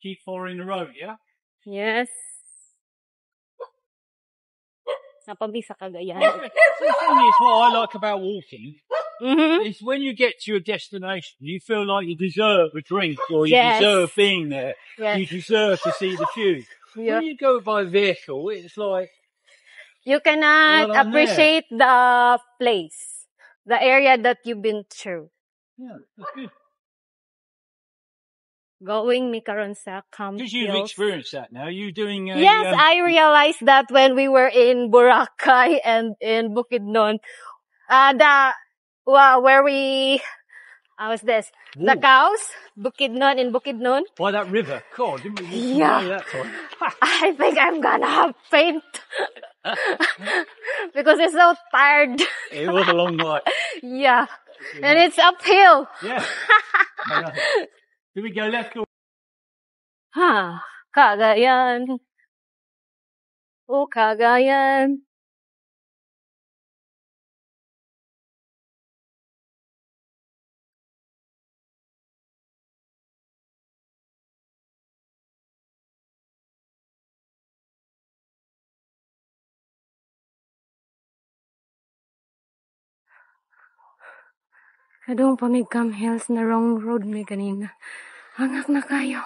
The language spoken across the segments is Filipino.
keep following the road, yeah? Yes. Napami sa Cagayan. The thing is, what I like about walking Mm-hmm. is when you get to your destination, you feel like you deserve a drink or you Yes. deserve being there. Yes. You deserve to see the view. Yep. When you go by vehicle, it's like, You cannot well, I'm appreciate the place, the area that you've been through. yeah, that's good. Going mi karon sa Camp Because you've Hills. experienced that now. You're doing a... Yes, I realized that when we were in Boracay and in Bukidnon. Where we, how was this? The cows, in Bukidnon. By that river. God, didn't we walk Yeah. away that time? I think I'm gonna have faint. Because it's so tired. It was a long night. Yeah. And it's uphill. Yeah. Here we go, let's go. Cagayan. Oh, Cagayan. Kadong pa may Camp Hills na wrong road may kanina. Hangak na kayo.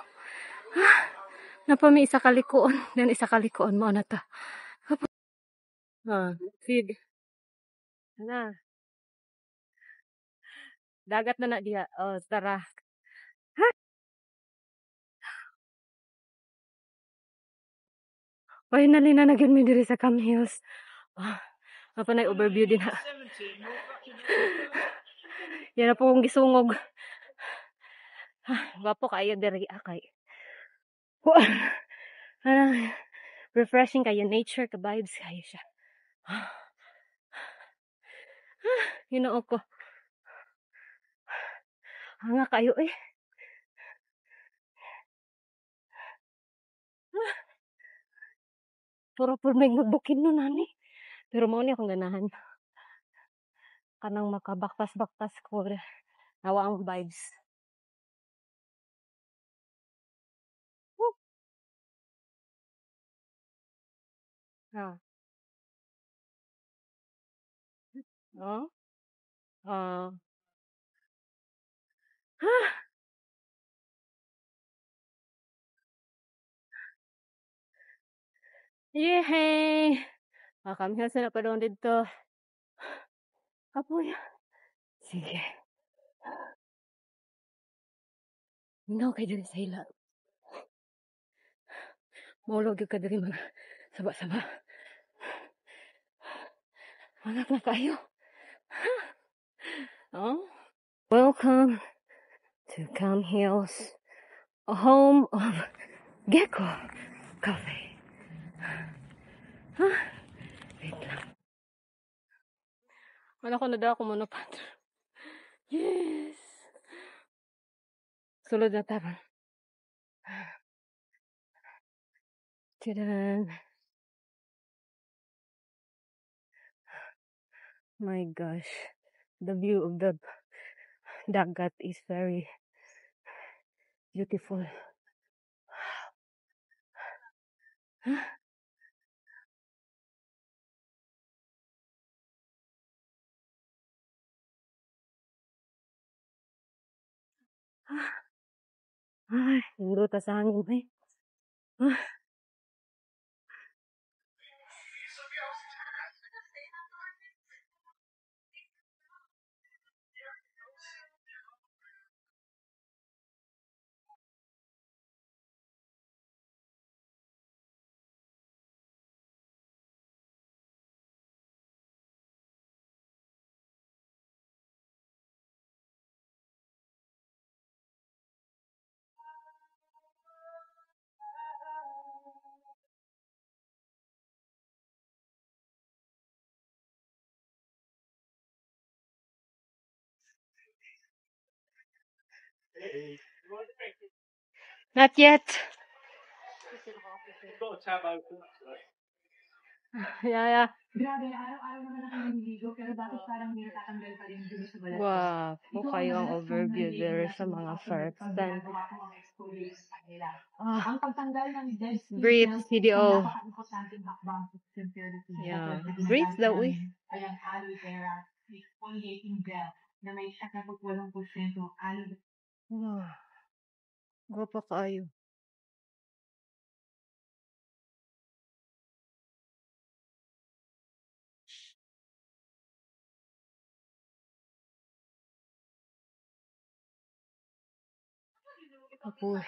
Napami isa kalikuon. Then isa kalikuon mo na ta. Feed. Na. Dagat na diha. Oh, tara. Finally na nagyan mi diri sa Camp Hills. Apa na overview din ha. Yan na po kong gisungog. Wapo kayo diri akay. Refreshing kayo, nature ka vibes kayo siya. Ginoo ko. Hanga kayo eh. Puro may magbukin nun nani. Pero mo ni akong ganahan. Kanang makabaktas-baktas ko. Nawa ang vibes. Yehey! Camp Hills na pa doon dito. Apoy. Sige. Minaw kayo dito sa hila. Maulog yung ka dito mga saba-saba. Anak na kayo. Welcome to Camp Hills, a home of Gecko Cafe. Wait lang. Ano ko na daw ako muna pa. Yes. Sulod na taban. Tadaan. My gosh. The view of the dagat is very beautiful. Ay, yung ruta sa hangin eh. Not yet. Got a tab open. Yeah. Grabe, araw-araw naman ako naliligo, pero bakit parang may natatanggal pa rin dun sa balat ko? Wow, po kayo ang overview there sa mga surf stand. nila. Ah, Ang pagtanggal ng dead skin breathe, cells CDO. ang napaka-importanting hakbang sa fertility. Yeah. Kasi Breathe ginagamit daw, eh. namin ay ang aloe vera exfoliating gel na may 78% aloe. Ah, gwapa kayo. Apoy.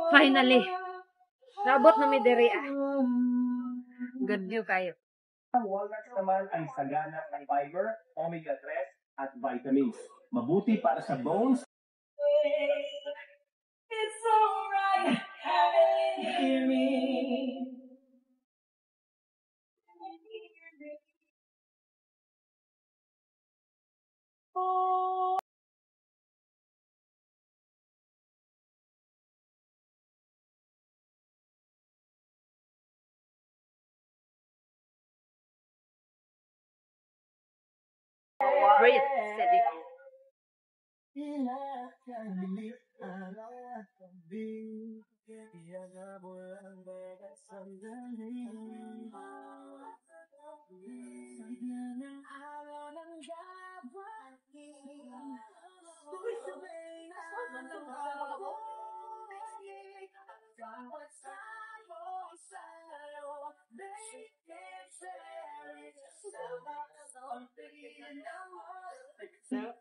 Finally. Nabot na mi diri. Good view kayo. Ang walnuts naman ay sagana ng fiber, omega-3 at vitamins. Mabuti para sa bones. It's alright, hear me. Breathe, steady.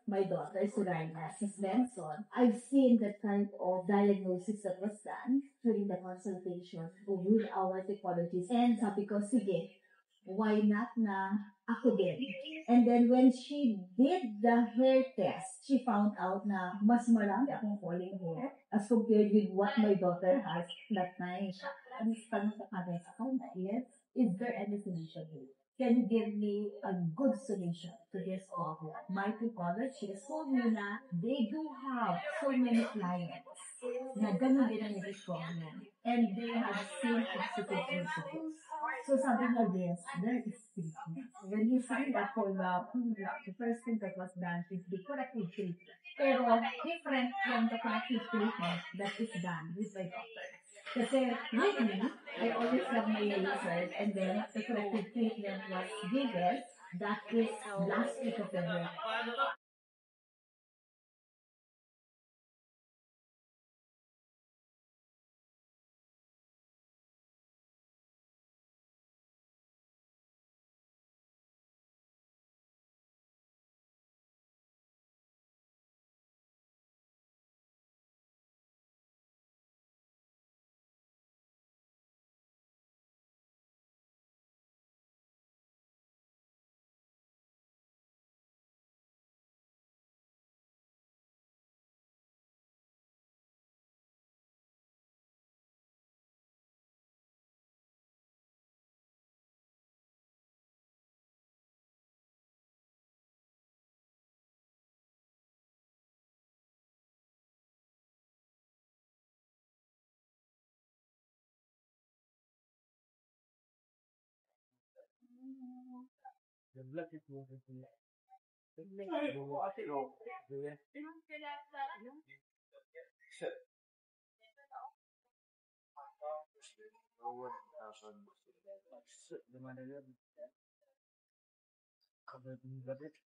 My daughter, Soraya Benson, I've seen the kind of diagnosis that was done during the consultation with our psychologist. And sabi ko, sige, why not na ako din? And then when she did the hair test, she found out na mas marami akong falling hair as compared with what my daughter has that time. Ang tanong sa kanya, yes, is there any solution here? Can you give me a good solution to this problem? My psychologist told me na they do have so many clients na ganun din ang naging problem. And they have seen positive results. So sabi nga this, there is treatment. When you sign up for the first thing that was done is the corrective treatment. Pero different from the corrective treatment that is done with my doctor. Kasi with me, I always have my research and then the corrective treatment was given that is last week of February.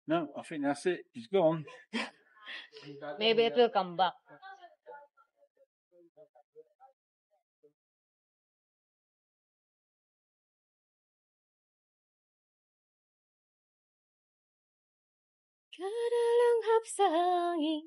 No, I think that's it. He's gone. Maybe it will come back. Kadalanghap sa hangin.